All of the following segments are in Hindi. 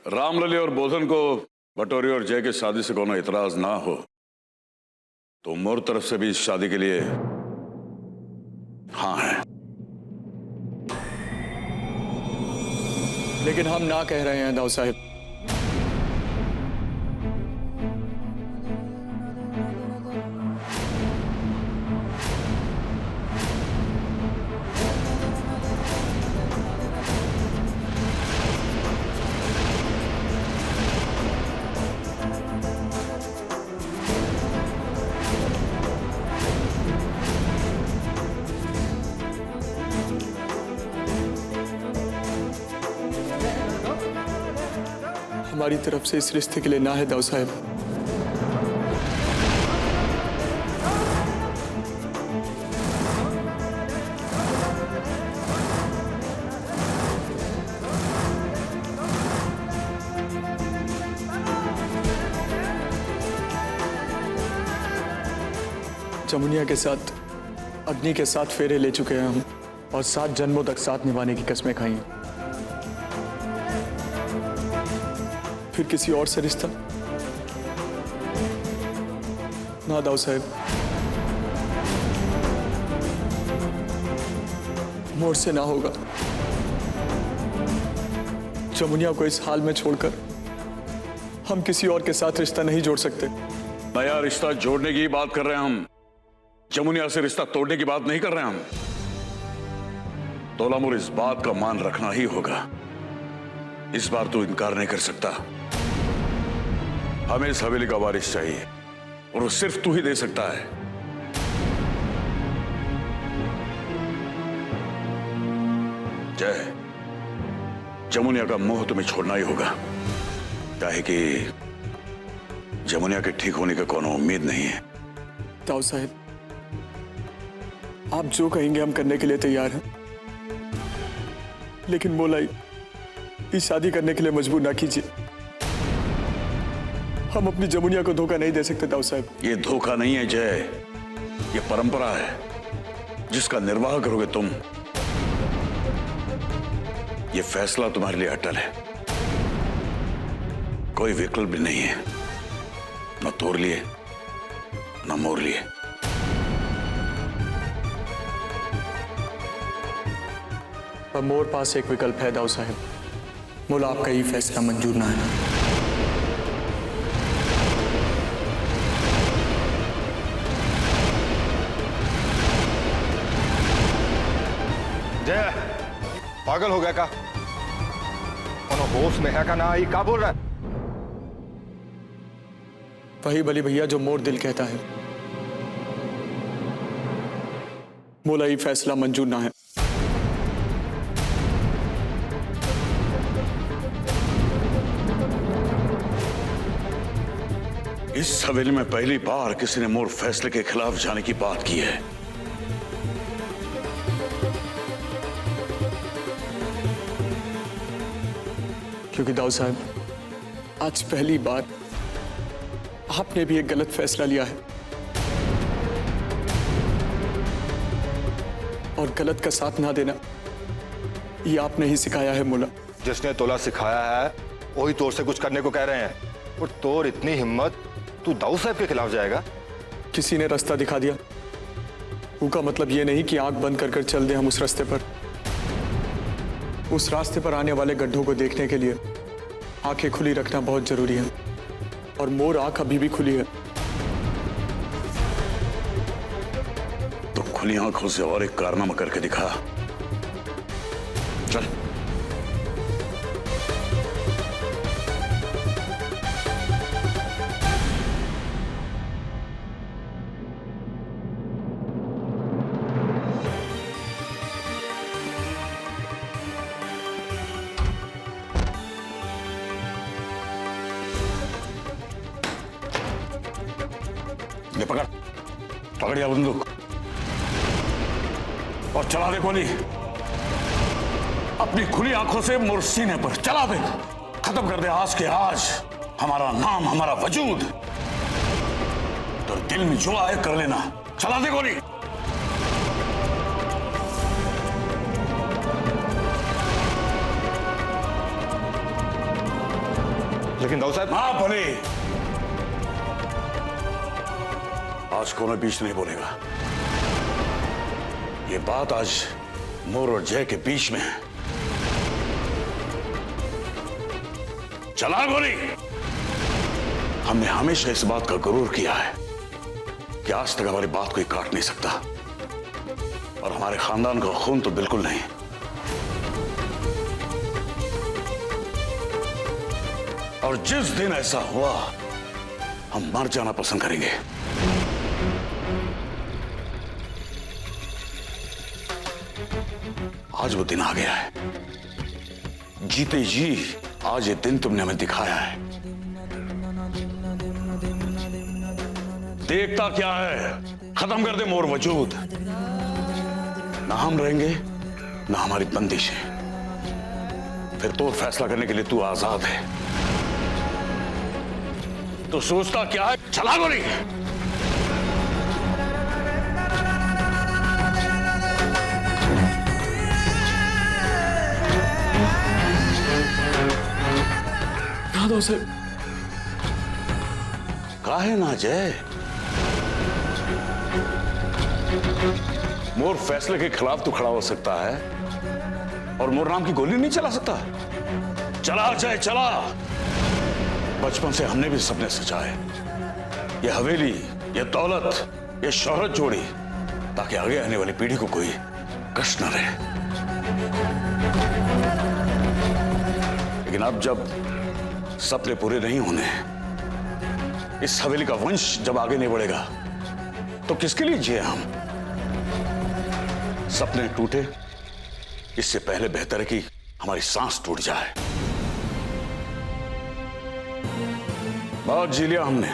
रामलली और बोधन को बटोरी और जय की शादी से कोनो इतराज ना हो तो मोर तरफ से भी इस शादी के लिए हाँ है। लेकिन हम ना कह रहे हैं दाऊ साहिब। हमारी तरफ से इस रिश्ते के लिए ना है दाऊ साहब। जमुनिया के साथ अग्नि के साथ फेरे ले चुके हैं हम और 7 जन्मों तक साथ निभाने की कस्में खाई हैं। फिर किसी और से रिश्ता ना दाऊ साहब, मोर से ना होगा। जमुनिया को इस हाल में छोड़कर हम किसी और के साथ रिश्ता नहीं जोड़ सकते। नया रिश्ता जोड़ने की बात कर रहे हैं हम, जमुनिया से रिश्ता तोड़ने की बात नहीं कर रहे हैं हम। तोलामुर इस बात का मान रखना ही होगा। इस बार तू इनकार नहीं कर सकता। हमें इस हवेली का वारिस चाहिए और वो सिर्फ तू ही दे सकता है। जय, जमुनिया का मोह तुम्हें छोड़ना ही होगा, चाहे कि जमुनिया के ठीक होने का कोनो उम्मीद नहीं है। ताऊ साहब, आप जो कहेंगे हम करने के लिए तैयार हैं, लेकिन मोलाई इस शादी करने के लिए मजबूर ना कीजिए। हम अपनी जमुनिया को धोखा नहीं दे सकते ताऊ साहब। ये धोखा नहीं है जय, ये परंपरा है जिसका निर्वाह करोगे तुम। ये फैसला तुम्हारे लिए अटल है, कोई विकल्प भी नहीं है, न तोड़ लिए न मोड़ लिए। पर मोर पास एक विकल्प है दाऊ साहब, मोला आपका ये फैसला मंजूर ना है। जय, पागल हो गया का? होश में है का ना? ये क्या बोल रहा है? वही बली भैया जो मोर दिल कहता है। मोला ये फैसला मंजूर ना है। इस हवेली में पहली बार किसी ने मोर फैसले के खिलाफ जाने की बात की है। क्योंकि दाऊ साहब, आज पहली बार आपने भी एक गलत फैसला लिया है और गलत का साथ ना देना ये आपने ही सिखाया है मोला। जिसने तोला सिखाया है वही तोर से कुछ करने को कह रहे हैं, और तोर इतनी हिम्मत, तू दाऊ साहब के खिलाफ जाएगा? किसी ने रास्ता दिखा दिया, उसका मतलब ये नहीं कि आंख बंद कर कर चल दें हम उस रास्ते पर। उस रास्ते पर आने वाले गड्ढों को देखने के लिए आंखें खुली रखना बहुत जरूरी है, और मोर आंख अभी भी खुली है। तो खुली आंखों से और एक कारनामा करके दिखा। चल। ये पकड़, पकड़ या बंदूक और चला दे गोली। अपनी खुली आंखों से मोर सीने पर चला दे। खत्म कर दे आज के आज हमारा नाम, हमारा वजूद। तो दिल में जो आए कर लेना। चला दे गोली। लेकिन दाऊ साहब। हाँ बोले, आज कोनो बीच नहीं बोलेगा। ये बात आज मोर और जय के बीच में है। चला गोली। हमने हमेशा इस बात का गुरूर किया है कि आज तक हमारी बात कोई काट नहीं सकता, और हमारे खानदान का खून तो बिल्कुल नहीं। और जिस दिन ऐसा हुआ, हम मर जाना पसंद करेंगे। आज वो दिन आ गया है। जीते जी आज ये दिन तुमने हमें दिखाया है। देखता क्या है, खत्म कर दे मोर वजूद। ना हम रहेंगे ना हमारी बंदिशें। फिर तो फैसला करने के लिए तू आजाद है। तो सोचता क्या है? चला गोली। दादा से काहे ना जय? मोर फैसले के खिलाफ तू खड़ा हो सकता है और मोर नाम की गोली नहीं चला सकता। चला जय चला। बचपन से हमने भी सपने सजाए, ये हवेली, ये दौलत, ये शोहरत जोड़ी, ताकि आगे आने वाली पीढ़ी को कोई कष्ट न रहे। लेकिन अब जब सपने पूरे नहीं होने, इस हवेली का वंश जब आगे नहीं बढ़ेगा, तो किसके लिए जिए हम? सपने टूटे इससे पहले बेहतर है कि हमारी सांस टूट जाए। बहुत जी लिया हमने,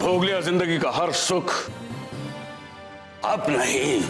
भोग लिया जिंदगी का हर सुख। अब नहीं।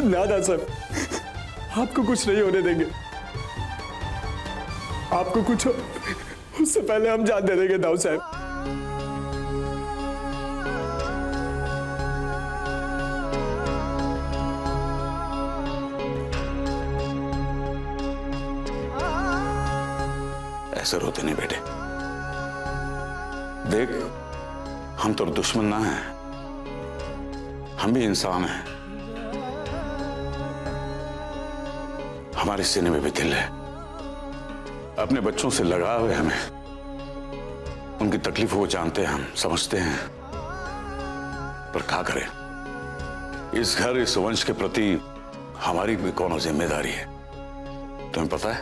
ना दादा साहब, आपको कुछ नहीं होने देंगे। आपको कुछ हो उससे पहले हम जान दे देंगे दाऊ साहब। ऐसे रोते नहीं बेटे। देख, हम तो दुश्मन ना हैं, हम भी इंसान हैं। हमारे सीने में भी दिल है। अपने बच्चों से लगाव है हमें। उनकी तकलीफों को जानते हैं, हम समझते हैं। पर क्या करें, इस घर, इस वंश के प्रति हमारी भी कौन जिम्मेदारी है? तुम्हें पता है,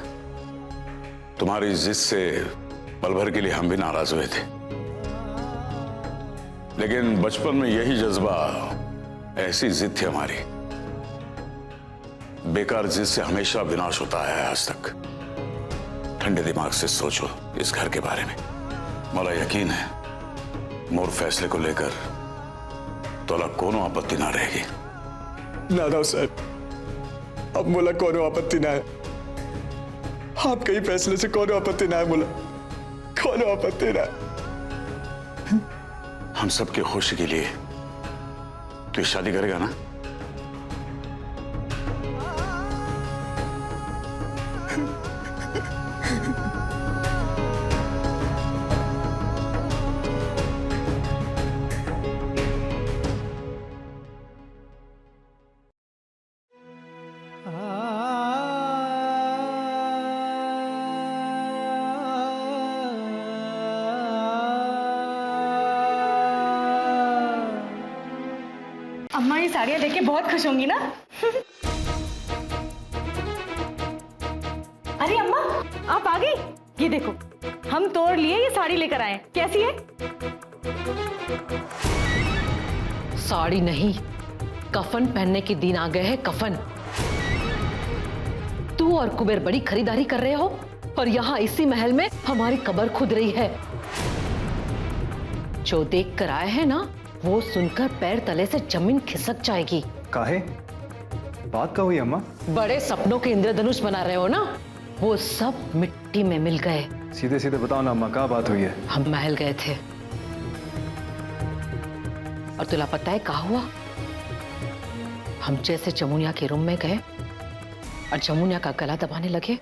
तुम्हारी जिद से पल भर के लिए हम भी नाराज हुए थे, लेकिन बचपन में यही जज्बा, ऐसी जिद थी हमारी। बेकार जिद से हमेशा विनाश होता है आज तक। ठंडे दिमाग से सोचो इस घर के बारे में। मला यकीन है मोर फैसले को लेकर तोला कोनो आपत्ति ना रहेगी। नादाव साहब, अब मोला कोनो आपत्ति ना है। आपके ही फैसले से कोनो आपत्ति ना है मोला, कोनो आपत्ति ना है। हम सबके खुशी के लिए तू शादी करेगा ना? अम्मा ये साड़ियाँ देख के बहुत खुश होंगी ना? अरे अम्मा, आप आ गई। ये देखो, हम तोड़ लिए, ये साड़ी लेकर आए। कैसी है? साड़ी नहीं, कफन पहनने के दिन आ गए हैं। कफन। तू और कुबेर बड़ी खरीदारी कर रहे हो और यहाँ इसी महल में हमारी कब्र खुद रही है। जो देख कर आए हैं ना, वो सुनकर पैर तले से जमीन खिसक जाएगी। काहे? बात का हुई अम्मा? बड़े सपनों के इंद्रधनुष बना रहे हो ना, वो सब मिट्टी में मिल गए। सीधे सीधे बताओ ना अम्मा, क्या बात हुई है? हम महल गए थे और तुला पता है क्या हुआ? हम जैसे जमुनिया के रूम में गए और जमुनिया का गला दबाने लगे,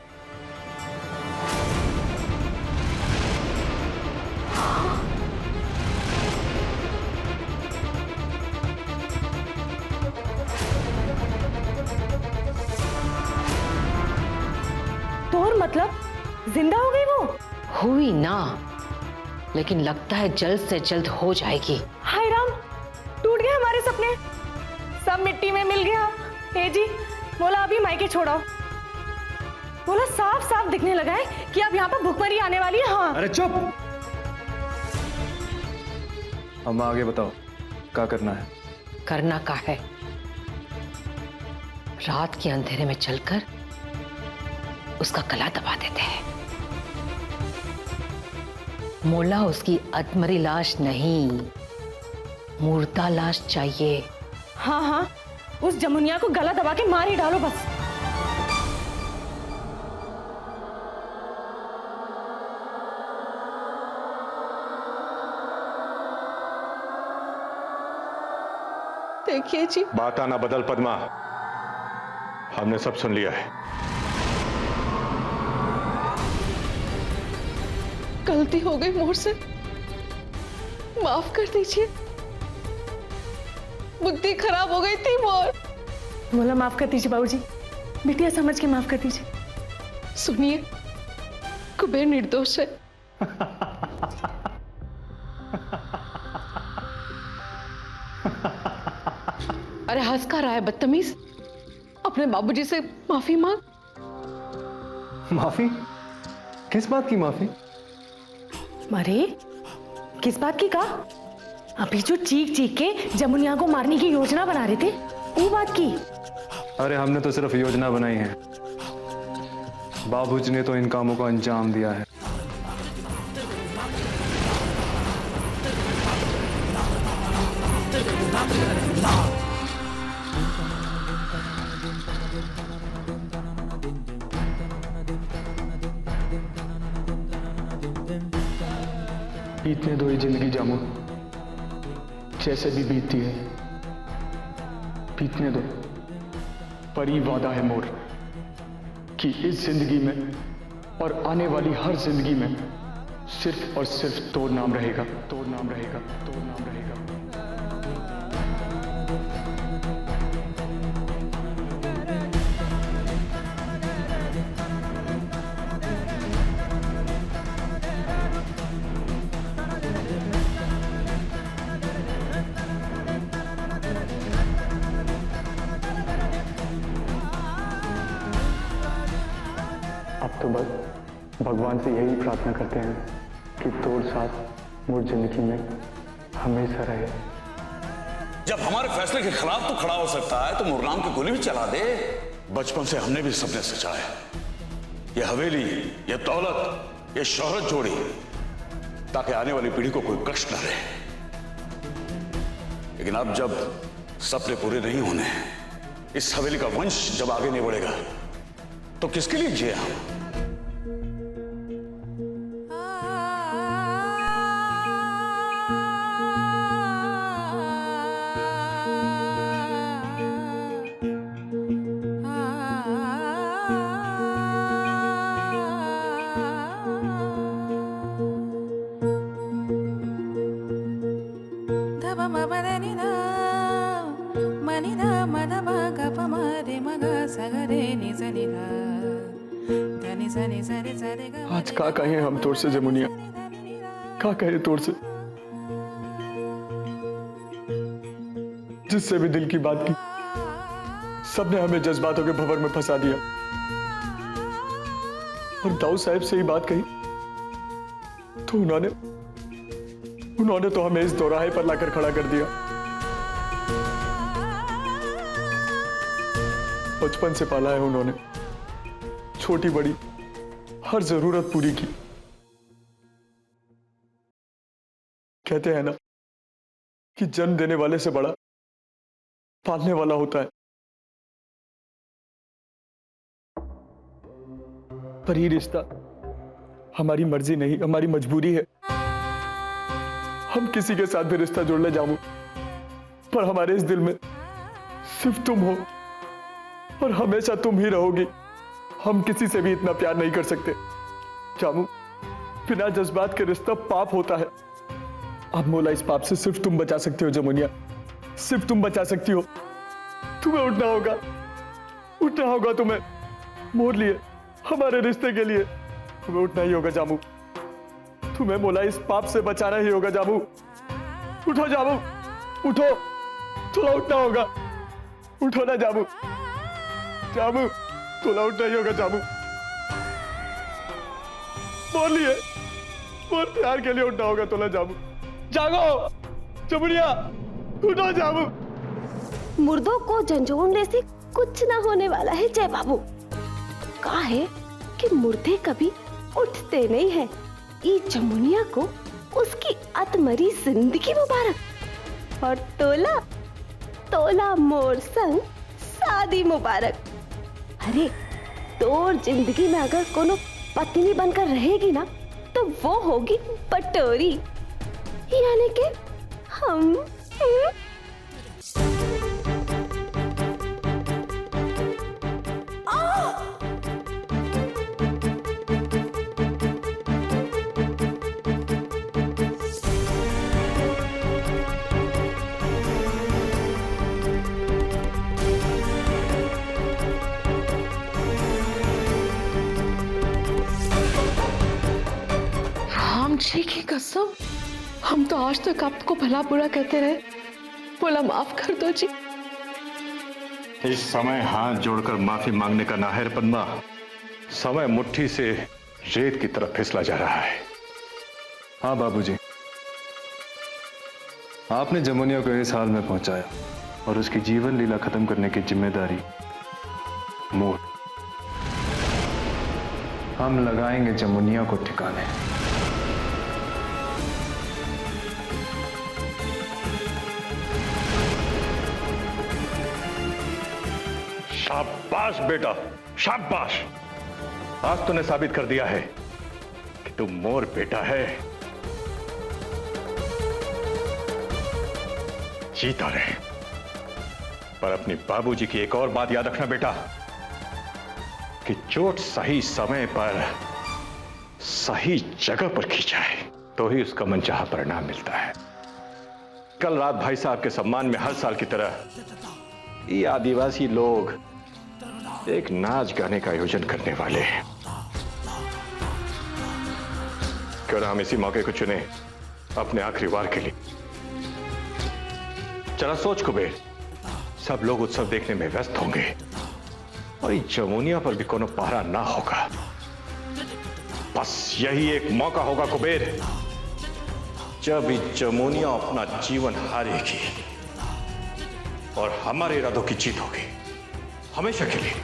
तोर मतलब जिंदा हो गई वो? हुई ना, लेकिन लगता है जल्द से जल्द हो जाएगी। हाय राम, टूट गए हमारे सपने, सब मिट्टी में मिल गया। हे जी, बोला अभी मायके छोड़ाओ। बोला साफ साफ दिखने लगा है कि अब यहाँ पर भुखमरी आने वाली है। हाँ, अरे चुप! अम्मा आगे बताओ, क्या करना है? करना का है, रात के अंधेरे में चलकर उसका गला दबा देते हैं। मोला उसकी अधमरी लाश नहीं, मुर्दा लाश चाहिए। हाँ हाँ, उस जमुनिया को गला दबा के मार ही डालो बस। देखिए जी, बात आना बदल पद्मा, हमने सब सुन लिया है। गलती हो गई मोर से, माफ कर दीजिए। बुद्धि खराब हो गई थी मोर। बोला माफ कर दीजिए बाबूजी, बिटिया समझ के माफ कर दीजिए। सुनिए, कुबेर निर्दोष है। अरे हंस का रहा है बदतमीज, अपने बाबूजी से माफी मांग। माफी? किस बात की माफी? अरे किस बात की कहा? अभी जो चीख चीख के जमुनिया को मारने की योजना बना रहे थे, वो बात की। अरे हमने तो सिर्फ योजना बनाई है, बाबूजी ने तो इन कामों को अंजाम दिया है। बीतने दो ये जिंदगी जामो, जैसे भी बीतती है बीतने दो। पर ये वादा है मोर कि इस जिंदगी में और आने वाली हर जिंदगी में सिर्फ और सिर्फ तो नाम रहेगा, तो नाम रहेगा, तो नाम रहेगा। अब तो बस भगवान से यही प्रार्थना करते हैं कि तोड़ साथ मोर जिंदगी में हमेशा रहे। जब हमारे फैसले के खिलाफ तो खड़ा हो सकता है तो मुरनाम की गोली भी चला दे। बचपन से हमने भी सपने सजाए, ये हवेली, ये दौलत, ये शोहरत जोड़ी, ताकि आने वाली पीढ़ी को कोई कष्ट न रहे। लेकिन अब जब सपने पूरे नहीं होने, इस हवेली का वंश जब आगे नहीं बढ़ेगा, तो किसके लिए जिए हम? आज का कहें हम तोड़ से जमुनिया, का कहे तोड़ से, जिससे भी दिल की बात की, सबने हमें जज्बातों के भंवर में फंसा दिया। और दाऊद साहब से ही बात कही तो उन्होंने तो हमें इस दोराहे पर लाकर खड़ा कर दिया। बचपन से पाला है उन्होंने, छोटी बड़ी हर जरूरत पूरी की। कहते हैं ना, कि जन्म देने वाले से बड़ा पालने वाला होता है। पर ये रिश्ता हमारी मर्जी नहीं, हमारी मजबूरी है। हम किसी के साथ भी रिश्ता जोड़ने जाऊं, पर हमारे इस दिल में सिर्फ तुम हो और हमेशा तुम ही रहोगी। हम किसी से भी इतना प्यार नहीं कर सकते। जामू, बिना जज्बात के रिश्ता पाप होता है। अब मोला, इस पाप से सिर्फ तुम बचा सकती हो जमुनिया, सिर्फ तुम बचा सकती हो। तुम्हें उठना होगा, उठना होगा तुम्हें, मोर लिए, हमारे रिश्ते के लिए तुम्हें उठना ही होगा जामू। तुम्हें मोला इस पाप से बचाना ही होगा जामू। उठो जामू, उठो, थोड़ा उठना होगा। उठो ना जामू, जामू थोड़ा उठना ही होगा जामू। बोलिए, मोर प्यार के लिए उठना होगा तोला जामू। जागो जमुनिया, उठो जामू। मुर्दों को झंझोड़ने से कुछ ना होने वाला है जय बाबू। कहा है कि मुर्दे कभी उठते नहीं हैं। ये जमुनिया को उसकी अतमरी जिंदगी मुबारक, और तोला तोला मोर संग शादी मुबारक। अरे तोर जिंदगी में अगर कोनो पत्नी बनकर रहेगी ना, तो वो होगी पटोरी, यानी कि हम। राम जी की कसम, हम तो आज तक आपको भला बुरा कहते रहे। बोला माफ कर दो जी। इस समय हाथ जोड़कर माफी मांगने का ना है पन्ना। समय मुट्ठी से रेत की तरफ फिसला जा रहा है। हाँ बाबूजी, आपने जमुनिया को इस हाल में पहुंचाया और उसकी जीवन लीला खत्म करने की जिम्मेदारी मोर। हम लगाएंगे जमुनिया को ठिकाने। शाबाश बेटा, शाबाश। आज तूने साबित कर दिया है कि तू मोर बेटा है। जीता रहे। पर अपने बाबूजी की एक और बात याद रखना बेटा, कि चोट सही समय पर सही जगह पर खींचाए तो ही उसका मनचाहा परिणाम मिलता है। कल रात भाई साहब के सम्मान में हर साल की तरह ये आदिवासी लोग एक नाच गाने का आयोजन करने वाले हैं। क्यों ना हम इसी मौके को चुने अपने आखिरी वार के लिए। चला सोच कुबेर, सब लोग उत्सव देखने में व्यस्त होंगे और इस जमुनिया पर भी कोनो पहरा ना होगा। बस यही एक मौका होगा कुबेर, जब इस जमुनिया अपना जीवन हारेगी और हमारे इरादों की जीत होगी हमेशा के लिए।